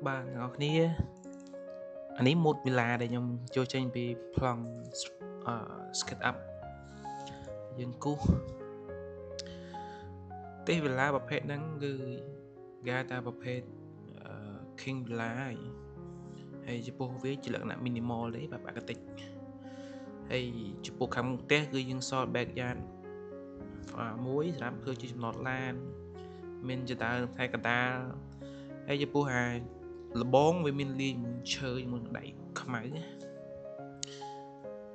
បាទអ្នកនរគ្នាអានេះម៉ូតវិឡាដែលខ្ញុំចូលចេញពីប្លង់ sketch up យើងគូសទេវិឡាប្រភេទហ្នឹងគឺគេថាប្រភេទking villa ហើយចំពោះវាជាលក្ខណៈ minimal ទេបែបអាកាទិកហើយចំពោះខាងមុខផ្ទះគឺយើងសល់ backyard មួយសម្រាប់ធ្វើជាចំណតឡានមានចដើមផ្នែកកណ្ដាលហើយចំពោះលបងវាមានលាយឈើជាមួយដៃខ្មៅ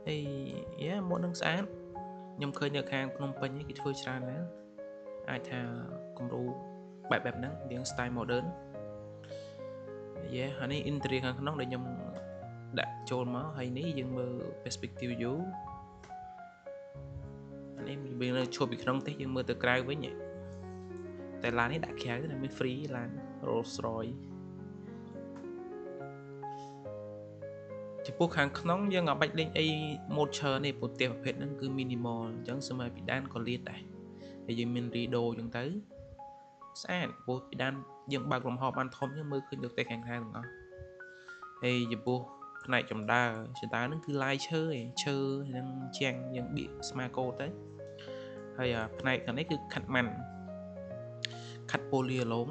ហើយម៉ូតនឹងស្អាតខ្ញុំឃើញនៅខាងភ្នំពេញគេធ្វើច្រើនណាស់អាចថាគំរូបែបហ្នឹងរៀង style modern ហើយនេះ interior ខាងក្នុងដែលខ្ញុំដាក់ចូលមកហើយនេះយើងមើល perspective view អានេះយើងនៅឈប់ពីក្នុងទេយើងមើលទៅក្រៅវិញតែឡាននេះដាក់ក្រៅតែមាន free ឡាន Rolls Royce ចំពោះខាងក្នុងយើងអត់បាច់លេងអីម៉ូតច្រើនទេព្រោះផ្ទះប្រភេទហ្នឹងគឺ minimal អញ្ចឹងសម័យពីដានក៏លាតដែរហើយយើងមាន rideau អញ្ចឹងទៅស្អាតព្រោះពីដានយើងបើកលំហបានធំអញ្ចឹងមើលឃើញទៅផ្ទះខាងក្រៅទាំងអស់ហើយចំពោះផ្នែកចម្ដើរហ្នឹងគឺឡាយឈើហ្នឹងជាងយើងបៀកស្មាកូតទៅហើយផ្នែកខាងនេះគឺខាត់ម៉ាន់ខាត់ប៉ូលីអាឡូង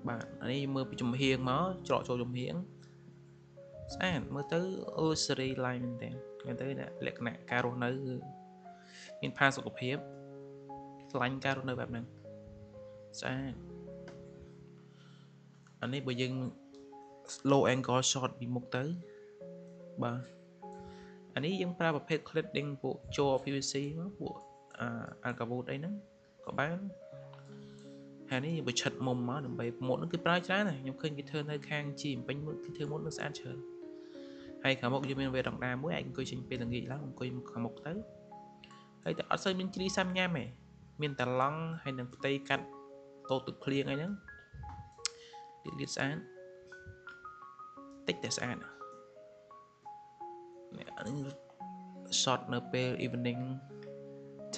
បាទអានេះមើលពីចំហៀងមកច្រកចូលចំហៀងស្អាតមើលទៅអូសេរីឡាយមែនតើហ្នឹងទៅលក្ខណៈការរស់នៅគឺមានផាសុកភាពឆ្លាញ់ការរស់នៅបែបហ្នឹងស្អាតអានេះបើយើង low angle shot ពីមុខទៅបាទអានេះយើងប្រើប្រភេទ cladding ពួកជ័រ PVC មកពួកalkavoot អីហ្នឹងក៏បានហើយនេះបើឆិតមុំមកដើម្បីម៉ូតហ្នឹងគឺប្រើច្រើនណាស់ខ្ញុំឃើញគេធ្វើនៅខាងជីពេញគេធ្វើម៉ូតនឹងស្អាតច្រើនហើយខាងមុខយើងមានវេរ៉ង់ដាមួយអាចអង្គុយចេញពេលល្ងាចឡើងអង្គុយខាងមុខទៅហើយតែអត់សូវមានជ្រីសាំញ៉ាំទេមានតែឡង់ហើយនឹងផ្ទៃកាត់តូតទឹកភ្លៀងអីហ្នឹងលាតស្អាតតិចតែស្អាតនេះអានេះ shot នៅពេល evening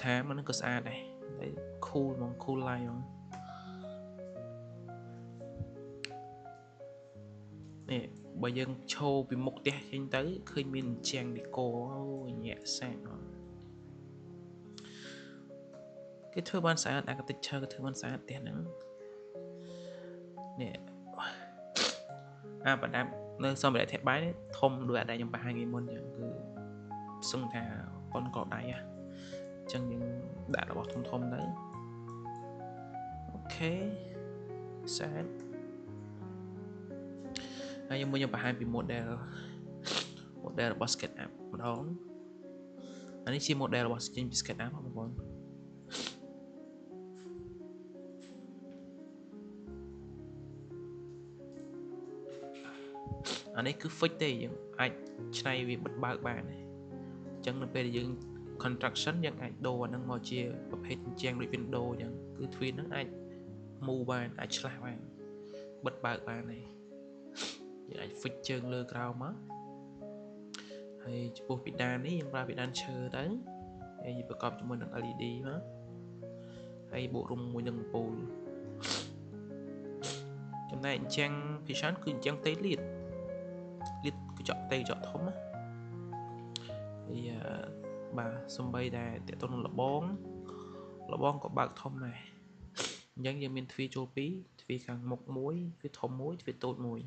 time ហ្នឹងក៏ស្អាតដែរហើយ cool ហ្មង cool light ហ្មងនេះបើយើងឈោពីមុខផ្ទះចេញទៅឃើញមានជាងឌីកូអូញាក់សាច់ហ្មងគេធ្វើបានស្អាតអាកាទិកឈើគេធ្វើបានស្អាតផ្ទះហ្នឹងនេះប្រដាប់នៅសម្រាប់ធាក់បាយនេះធំដូចអាដែលខ្ញុំបង្ហាញថ្ងៃមុនអញ្ចឹងគឺសឹងថាប៉ុនកដៃអញ្ចឹងយើងដាក់របស់ធំទៅអូខេស្អាតហើយខ្ញុំបង្ហាញពី model របស់ sketch up ម្ដងអានេះជា model របស់ចេញពី sketch up បងប្អូនអានេះគឺ fix ទេយើងអាចឆ្នៃវាបិទបើកបានអញ្ចឹងនៅពេលយើង construction យើងអាចដូរអាហ្នឹងមកជាប្រភេទជាងដូច window អញ្ចឹងគឺទ្វារហ្នឹងអាច move បានអាចឆ្លាស់បានបិទបើកបានហើយយើងអាច fix ជើងលើក្រោមមកហើយចំពោះពីដាននេះយើងប្រើពីដានឈើទៅហើយប្រកបជាមួយនឹង LED មកហើយបូករួមមួយនឹងពូលចំណែកអញ្ចឹង Vision គឺអញ្ចឹងផ្ទៃលាតកញ្ចក់ផ្ទៃកញ្ចក់ធំណាហើយបាទសំបីតែតទៅនឹងលបងក៏បើកធំដែរអញ្ចឹងយើងមានទ្វារចូល2ទ្វារខាងមុខមួយទ្វារធំមួយទ្វារតូចមួយ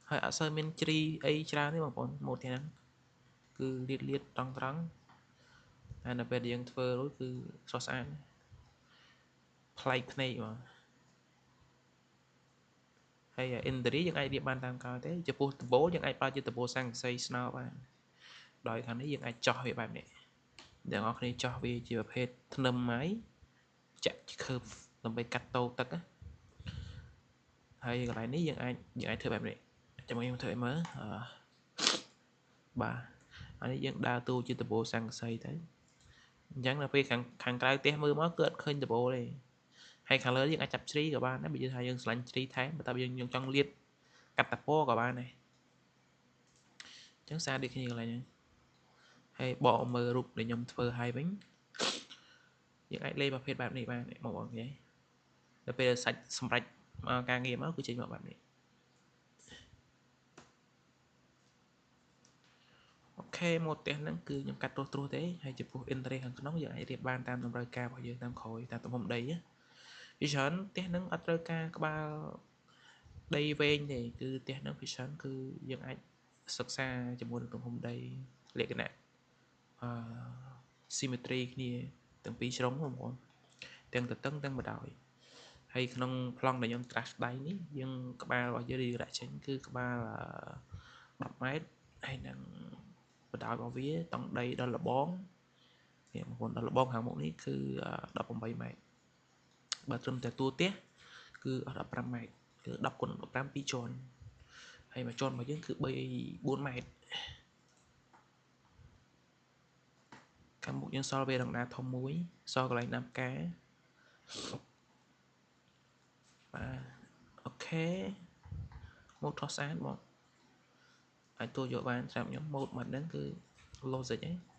ហើយអត់សូវមានជ្រីអីច្រើនទេបងប្អូនម៉ូតហ្នឹងគឺលាតត្រង់ហើយនៅពេលដែលយើងធ្វើរួចគឺស្រស់ស្អាតប្លែកភ្នែកហ្មងហើយ interior យើងអាចរៀបបានតាមក្រោយទេចំពោះដំបូលយើងអាចប្រើជាដំបូលស័ង្កសីស្នោបានដោយខាងនេះយើងអាចចោះវាបែបនេះអ្នកនរគ្នាចោះវាជាប្រភេទធ្នឹមហើយចាក់ curve ដើម្បីកាត់តូទឹកហើយកន្លែងនេះយើងអាចធ្វើបែបនេះចាំខ្ញុំធ្វើឲ្យមើលបាទអានេះយើងដើរតួជាដំបូលស័ង្កសីទៅអញ្ចឹងដល់ពេលខាងក្រៅផ្ទះមើលមកគឺអត់ឃើញដំបូលទេហើយ color យើងអាចចាប់ជ្រីក៏បានដែរបើយើងថាយើងស្រឡាញ់ជ្រីថែមបើតែយើងចង់លាតកាត់តាពណ៌ក៏បានដែរអញ្ចឹងស្អាតដូចគ្នាកន្លែងហ្នឹងហើយបកមើលរូបដែលខ្ញុំធ្វើឲ្យវិញយើងអាចលេងប្រភេទបែបនេះបានមកបងនិយាយ ដល់ពេលសាច់សម្រាប់ការងារមកគឺចេញមកបែបនេះអូខេមកផ្ទះហ្នឹងគឺខ្ញុំកាត់ត្រួសទេហើយចំពោះ interest ខាងក្នុងយើងអាចរៀបបានតាមតម្រូវការរបស់យើងតាមក្រោយតាមទំហំដីណាពីច្រើនផ្ទះហ្នឹងអត់ត្រូវការក្បាលដីវែងទេគឺផ្ទះហ្នឹងពីច្រើនគឺយើងអាចសិក្សាជាមួយនឹងទំហំដីលក្ខណៈsymmetry គ្នាទាំងពីរជ្រុងបងប្អូនទាំងទទឹងទាំងបណ្ដោយហើយក្នុងប្លង់ដែលខ្ញុំត្រាស់ដៃនេះយើងក្បាលរបស់យើងដាក់ចេញគឺក្បាល10ម៉ែត្រហើយនឹងបណ្ដោយរបស់វាតង់ដីដល់លបងនេះបងប្អូនដល់លបងខាងមុខនេះគឺ18ម៉ែត្របើត្រឹមតែតួផ្ទះគឺ15ម៉ែត្រគឺ10គុណ15 2ជាន់ហើយមួយជាន់របស់យើងគឺ4ម៉ែត្រខាងមុខយើងសល់វេរណ្ដាធំមួយសល់កន្លែងដាំផ្កាបាទអូខេម៉ូតថោះស្អាតមកអាចទូយកបានសម្រាប់ខ្ញុំម៉ូតមកហ្នឹងគឺ logic ហ៎